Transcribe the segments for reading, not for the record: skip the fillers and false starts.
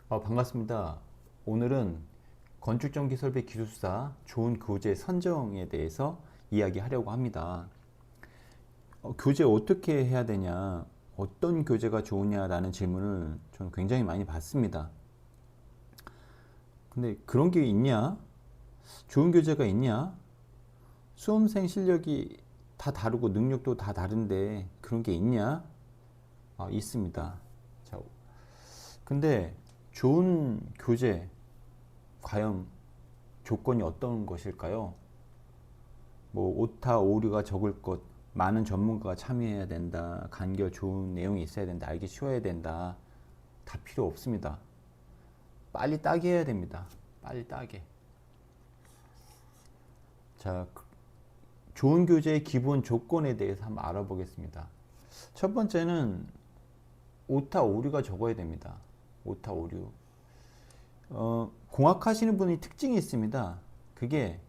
반갑습니다. 오늘은 건축전기 설비 기술사 좋은 교재 선정에 대해서 이야기하려고 합니다. 교재 어떻게 해야 되냐, 어떤 교재가 좋으냐라는 질문을 저는 굉장히 많이 받습니다. 근데 그런 게 있냐? 좋은 교재가 있냐? 수험생 실력이 다 다르고 능력도 다 다른데 그런 게 있냐? 있습니다. 자, 근데 좋은 교재 과연 조건이 어떤 것일까요? 뭐 오타 오류가 적을 것, 많은 전문가가 참여해야 된다, 간결 좋은 내용이 있어야 된다, 알기 쉬워야 된다. 다 필요 없습니다. 빨리 따게 해야 됩니다. 빨리 따게. 자, 좋은 교재의 기본 조건에 대해서 한번 알아보겠습니다. 첫 번째는 오타 오류가 적어야 됩니다. 오타 오류. 공학하시는 분이 특징이 있습니다. 그게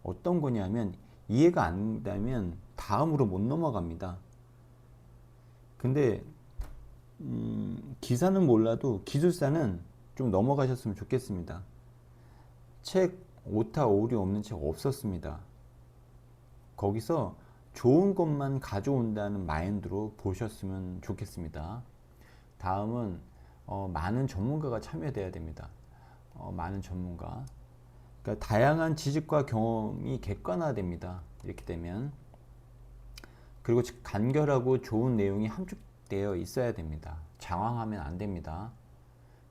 어떤 거냐면 이해가 안 되면 다음으로 못 넘어갑니다. 근데 기사는 몰라도 기술사는 좀 넘어가셨으면 좋겠습니다. 책 오타 오류 없는 책 없었습니다. 거기서 좋은 것만 가져온다는 마인드로 보셨으면 좋겠습니다. 다음은 많은 전문가가 참여돼야 됩니다. 많은 전문가. 그러니까 다양한 지식과 경험이 객관화됩니다. 이렇게 되면. 그리고 간결하고 좋은 내용이 함축되어 있어야 됩니다. 장황하면 안 됩니다.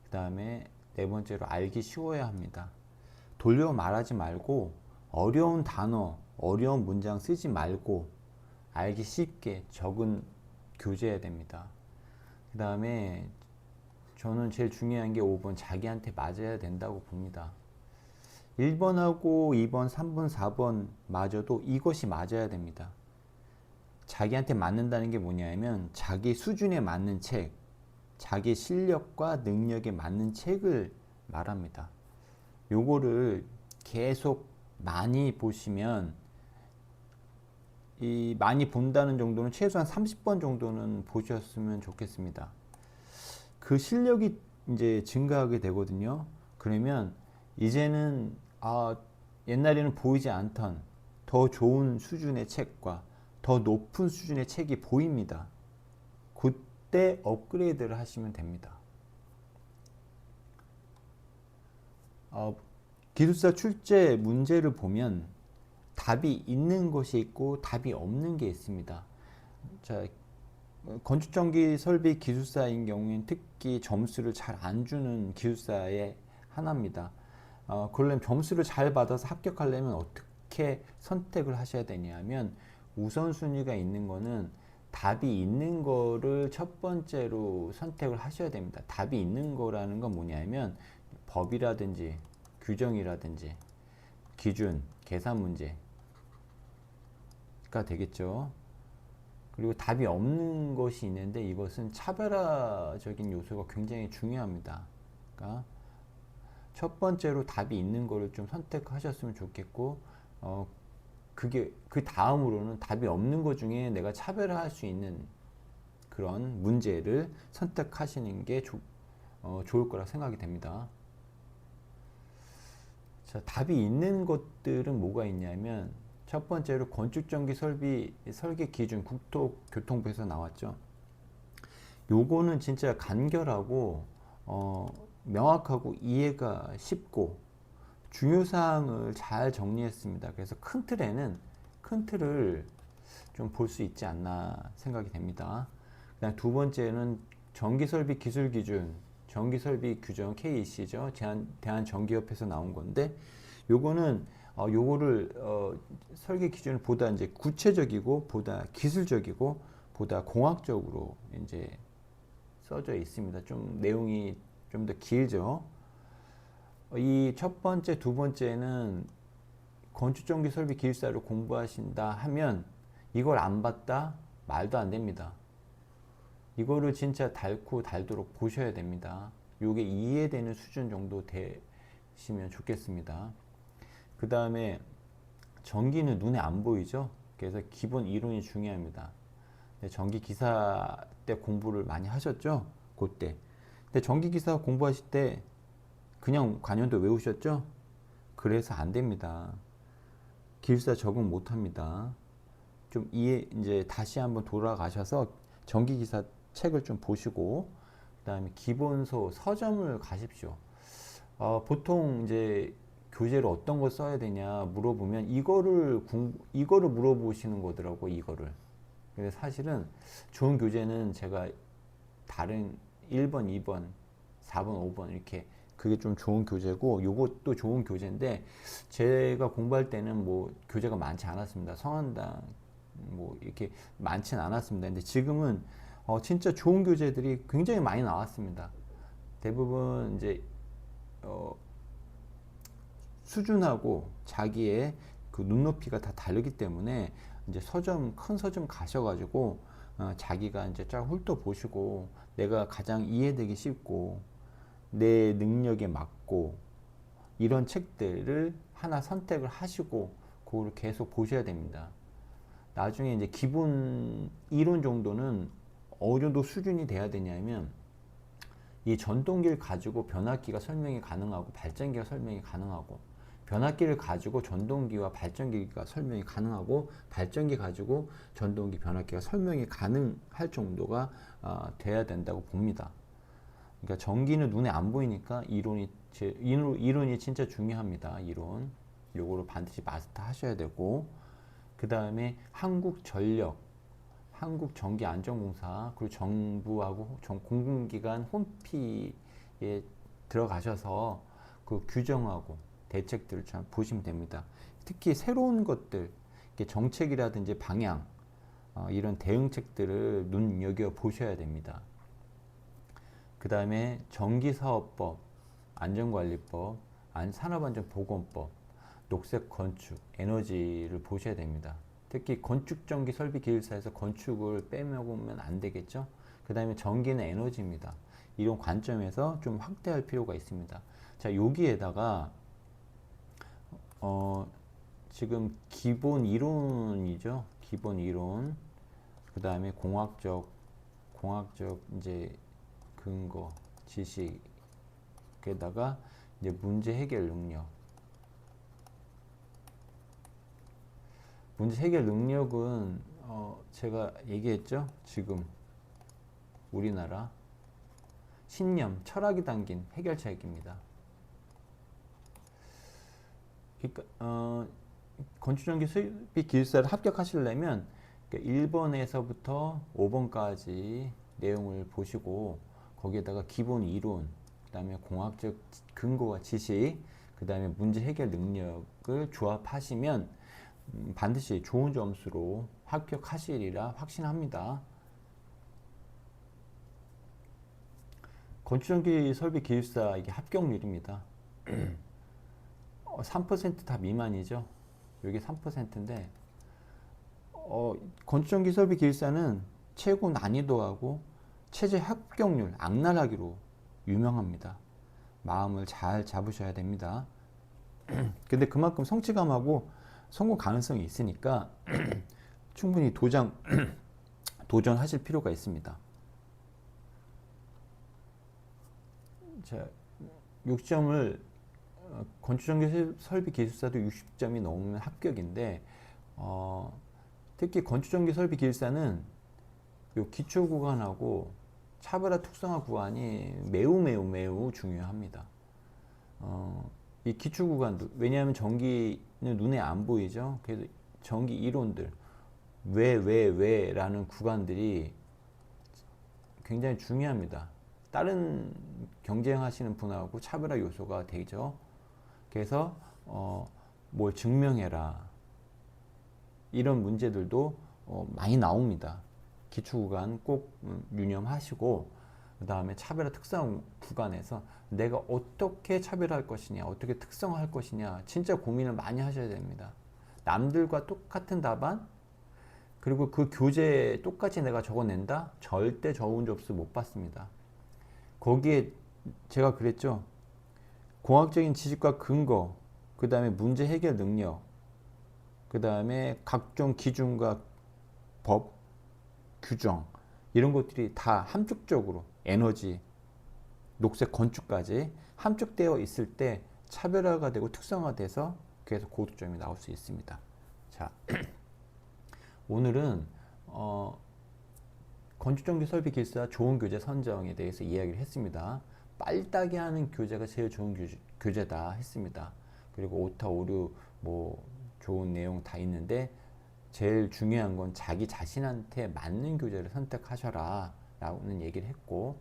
그 다음에 네 번째로 알기 쉬워야 합니다. 돌려 말하지 말고 어려운 단어, 어려운 문장 쓰지 말고 알기 쉽게 적은 교재해야 됩니다. 그 다음에 저는 제일 중요한 게 5번 자기한테 맞아야 된다고 봅니다. 1번하고 2번, 3번, 4번 마저도 이것이 맞아야 됩니다. 자기한테 맞는다는 게 뭐냐면 자기 수준에 맞는 책, 자기 실력과 능력에 맞는 책을 말합니다. 요거를 계속 많이 보시면 이 많이 본다는 정도는 최소한 30번 정도는 보셨으면 좋겠습니다. 그 실력이 이제 증가하게 되거든요. 그러면 이제는 옛날에는 보이지 않던 더 좋은 수준의 책과 더 높은 수준의 책이 보입니다. 그때 업그레이드를 하시면 됩니다. 기술사 출제 문제를 보면 답이 있는 것이 있고 답이 없는 게 있습니다. 자, 건축전기 설비 기술사인 경우에는 특히 점수를 잘 안 주는 기술사의 하나입니다. 그러려면 점수를 잘 받아서 합격하려면 어떻게 선택을 하셔야 되냐면 우선순위가 있는 거는 답이 있는 거를 첫 번째로 선택을 하셔야 됩니다. 답이 있는 거라는 건 뭐냐면 법이라든지 규정이라든지 기준, 계산 문제가 되겠죠. 그리고 답이 없는 것이 있는데 이것은 차별화적인 요소가 굉장히 중요합니다. 그러니까 첫 번째로 답이 있는 거를 좀 선택하셨으면 좋겠고, 그게 그 다음으로는 답이 없는 것 중에 내가 차별화할 수 있는 그런 문제를 선택하시는 게 좋을 거라 생각이 됩니다. 자, 답이 있는 것들은 뭐가 있냐면 첫 번째로 건축전기 설비 설계 기준 국토교통부에서 나왔죠. 요거는 진짜 간결하고 명확하고 이해가 쉽고 중요사항을 잘 정리했습니다. 그래서 큰 틀을 좀 볼 수 있지 않나 생각이 됩니다. 그다음 두 번째는 전기설비 기술기준, 전기설비 규정 KEC죠. 대한전기협회에서 나온 건데 요거는 요거를 설계 기준을 보다 이제 구체적이고 보다 기술적이고 보다 공학적으로 이제 써져 있습니다. 좀 내용이 좀 더 길죠. 이 첫 번째, 두 번째는 건축전기 설비 기술사를 공부하신다 하면 이걸 안 봤다? 말도 안 됩니다. 이거를 진짜 닳고 닳도록 보셔야 됩니다. 요게 이해되는 수준 정도 되시면 좋겠습니다. 그 다음에 전기는 눈에 안 보이죠? 그래서 기본 이론이 중요합니다. 전기 기사 때 공부를 많이 하셨죠? 그때. 근데 전기 기사 공부하실 때 그냥 관연도 외우셨죠? 그래서 안 됩니다. 기숙사 적응 못 합니다. 좀 이제 다시 한번 돌아가셔서 전기기사 책을 좀 보시고, 그 다음에 기본서 서점을 가십시오. 보통 이제 교재를 어떤 걸 써야 되냐 물어보면 이거를 물어보시는 거더라고, 이거를. 근데 사실은 좋은 교재는 제가 다른 1번, 2번, 4번, 5번 이렇게 그게 좀 좋은 교재고, 요것도 좋은 교재인데 제가 공부할 때는 뭐 교재가 많지 않았습니다. 성한당 뭐 이렇게 많지는 않았습니다. 근데 지금은 진짜 좋은 교재들이 굉장히 많이 나왔습니다. 대부분 이제 어, 수준하고 자기의 그 눈높이가 다 다르기 때문에 이제 큰 서점 가셔가지고 자기가 이제 쫙 훑어보시고 내가 가장 이해되기 쉽고 내 능력에 맞고 이런 책들을 하나 선택을 하시고 그거를 계속 보셔야 됩니다. 나중에 이제 기본 이론 정도는 어느 정도 수준이 돼야 되냐면, 이 전동기를 가지고 변압기가 설명이 가능하고 발전기가 설명이 가능하고, 변압기를 가지고 전동기와 발전기가 설명이 가능하고, 발전기 가지고 전동기 변압기가 설명이 가능할 정도가 돼야 된다고 봅니다. 그러니까 전기는 눈에 안 보이니까 이론이 진짜 중요합니다. 이론 요거를 반드시 마스터 하셔야 되고, 그 다음에 한국전력, 한국전기안전공사, 그리고 정부하고 공공기관 홈피에 들어가셔서 그 규정하고 대책들을 잘 보시면 됩니다. 특히 새로운 것들, 정책이라든지 방향, 이런 대응책들을 눈여겨 보셔야 됩니다. 그 다음에 전기사업법, 안전관리법, 산업안전보건법, 녹색건축, 에너지를 보셔야 됩니다. 특히 건축전기설비기술사에서 건축을 빼먹으면 안 되겠죠. 그 다음에 전기는 에너지입니다. 이런 관점에서 좀 확대할 필요가 있습니다. 자, 여기에다가 지금 기본 이론이죠. 기본 이론. 그 다음에 공학적 이제 근거, 지식에다가 이제 문제 해결 능력. 문제 해결 능력은 제가 얘기했죠. 지금 우리나라 신념, 철학이 담긴 해결책입니다. 그러니까 건축전기 수입비 기술사를 합격하시려면 1번에서부터 5번까지 내용을 보시고 거기에다가 기본 이론, 그 다음에 공학적 근거와 지식, 그 다음에 문제 해결 능력을 조합하시면 반드시 좋은 점수로 합격하시리라 확신합니다. 건축전기 설비 기술사 이게 합격률입니다. 3%다 미만이죠. 이게 3%인데 건축전기 설비 기술사는 최고 난이도하고 최저 합격률 악랄하기로 유명합니다. 마음을 잘 잡으셔야 됩니다. 근데 그만큼 성취감하고 성공 가능성이 있으니까 충분히 도전하실 필요가 있습니다. 자, 60점을 건축전기 설비 기술사도 60점이 넘으면 합격인데 특히 건축전기 설비 기술사는 요 기초 구간하고 차별화 특성화 구간이 매우 중요합니다. 이 기초 구간도, 왜냐하면 전기는 눈에 안 보이죠. 그래서 전기 이론들, 왜 라는 구간들이 굉장히 중요합니다. 다른 경쟁하시는 분하고 차별화 요소가 되죠. 그래서 뭘 증명해라, 이런 문제들도 많이 나옵니다. 기초 구간 꼭 유념하시고, 그 다음에 차별화 특성 구간에서 내가 어떻게 차별할 것이냐, 어떻게 특성화할 것이냐, 진짜 고민을 많이 하셔야 됩니다. 남들과 똑같은 답안, 그리고 그 교재에 똑같이 내가 적어낸다? 절대 좋은 점수 못 받습니다. 거기에 제가 그랬죠. 공학적인 지식과 근거, 그 다음에 문제 해결 능력, 그 다음에 각종 기준과 법, 규정, 이런 것들이 다 함축적으로 에너지, 녹색 건축까지 함축되어 있을 때 차별화가 되고 특성화돼서 계속 고득점이 나올 수 있습니다. 자, 오늘은 건축정비 설비 기술사 좋은 교재 선정에 대해서 이야기를 했습니다. 빨딱이 하는 교재가 제일 좋은 교재다 했습니다. 그리고 오타, 오류, 뭐 좋은 내용 다 있는데 제일 중요한 건 자기 자신한테 맞는 교재를 선택하셔라 라고는 얘기를 했고,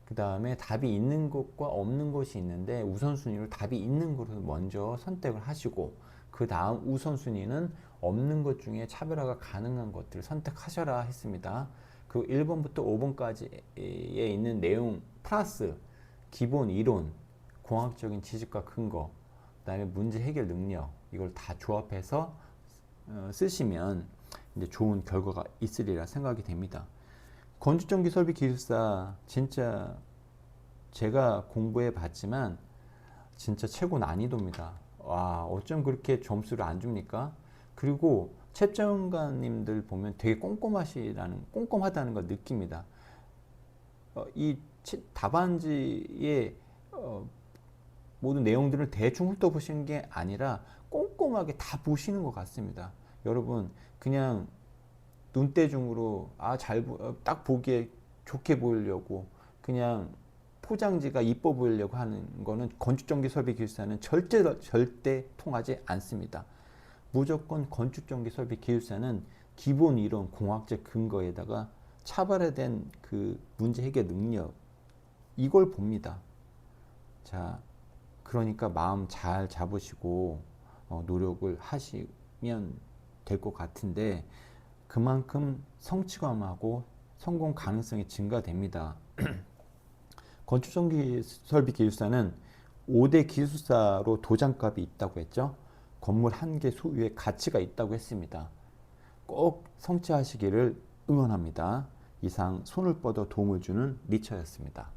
그 다음에 답이 있는 것과 없는 것이 있는데 우선순위로 답이 있는 것을 먼저 선택을 하시고, 그 다음 우선순위는 없는 것 중에 차별화가 가능한 것들을 선택하셔라 했습니다. 그 1번부터 5번까지에 있는 내용 플러스 기본 이론, 공학적인 지식과 근거, 그 다음에 문제 해결 능력, 이걸 다 조합해서 쓰시면 이제 좋은 결과가 있으리라 생각이 됩니다. 건축전기 설비 기술사 진짜 제가 공부해 봤지만 진짜 최고 난이도입니다. 와, 어쩜 그렇게 점수를 안 줍니까? 그리고 채점관님들 보면 되게 꼼꼼하다는 걸 느낍니다. 이 답안지의 모든 내용들을 대충 훑어보시는 게 아니라 꼼꼼하게 다 보시는 것 같습니다. 여러분, 그냥 눈대중으로 딱 보기에 좋게 보이려고 그냥 포장지가 이뻐 보이려고 하는 거는 건축전기 설비 기술사는 절대 통하지 않습니다. 무조건 건축전기 설비 기술사는 기본 이론, 공학적 근거에다가 차별화된 그 문제 해결 능력, 이걸 봅니다. 자, 그러니까 마음 잘 잡으시고 노력을 하시면 될 것 같은데, 그만큼 성취감하고 성공 가능성이 증가됩니다. 건축전기 설비 기술사는 5대 기술사로 도장값이 있다고 했죠. 건물 한 개 소유의 가치가 있다고 했습니다. 꼭 성취하시기를 응원합니다. 이상 손을 뻗어 도움을 주는 리처였습니다.